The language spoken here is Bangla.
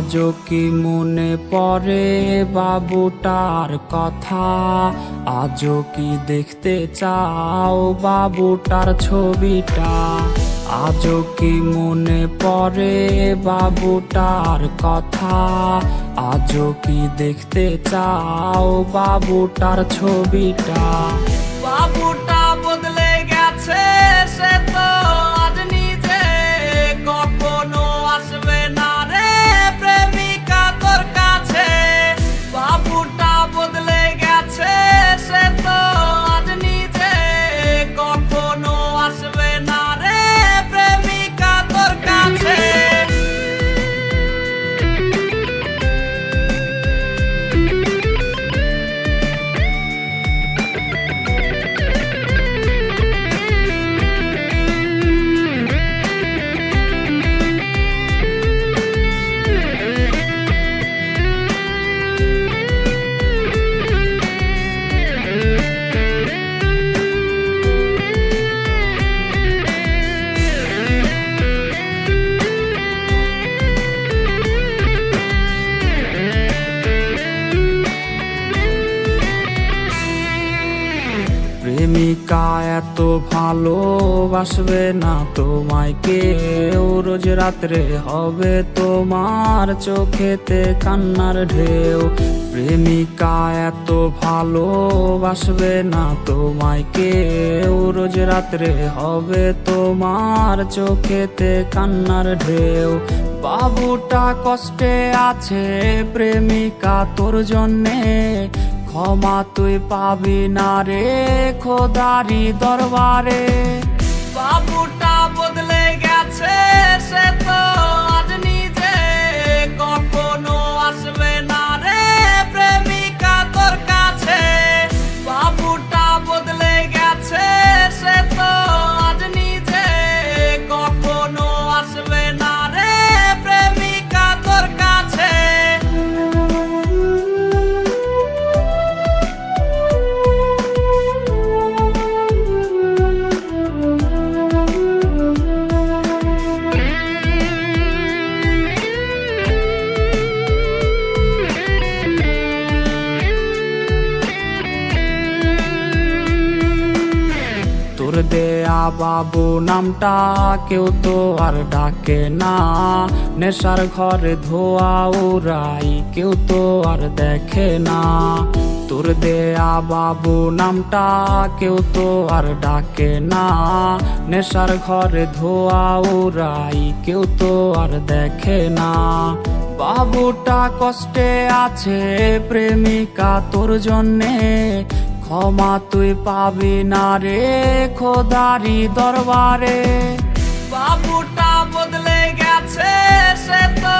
আজও কি মনে পড়ে বাবুটার কথা? আজও কি দেখতে চাও বাবুটার ছবিটা? আজও কি মনে পড়ে বাবুটার কথা? আজও কি দেখতে চাও বাবুটার ছবিটা? বাবুটা বদলে গেছে, সে তো আজ নিজে কখনো আসবে না রে প্রেমিকা তোর কাছে। বাবুটা বদলে গেছে, সে তো আজ নিজে কখনো আসবে না রে প্রেমিকা তোর কাছে। প্রেমিকা এত ভালোবাসবে না তোমায় কেউ, রোজ রাত্রে হবে তোমার চোখেতে কান্নার ঢেউ। প্রেমিকা এত ভালোবাসবে না তোমায় কেউ, রোজ রাত্রে হবে তোমার চোখেতে কান্নার ঢেউ। বাবুটা কষ্টে আছে প্রেমিকা তোর জন্যে, ক্ষমা তুই পাবি না রে খোদারি দরবারে। বাবুটা বদলে গেছে, সে তো আজ নিজে কখনো আসবে না রে প্রেমিকা তোর কাছে। বাবুটা বদলে গেছে, সে তো আজ নিজে কখনো আসবে না রে প্রেমিকা তোর কাছে। তোর দেয়া বাবু নামটা কেউ তো আর ডাকে না, নেশার ঘরে ধোয়া উড়াই কেউ তো আর দেখে না। তোর দেয়া বাবু নামটা কেউ তো আর ডাকে না, নেশার ঘরে ধোয়া উড়াই কেউ তো আর দেখে না। বাবুটা কষ্টে আছে প্রেমিকা তোর জন্যে, ক্ষমা তুই পাবি না রে খোদারি দরবারে। বাবুটা বদলে গেছে, সে তো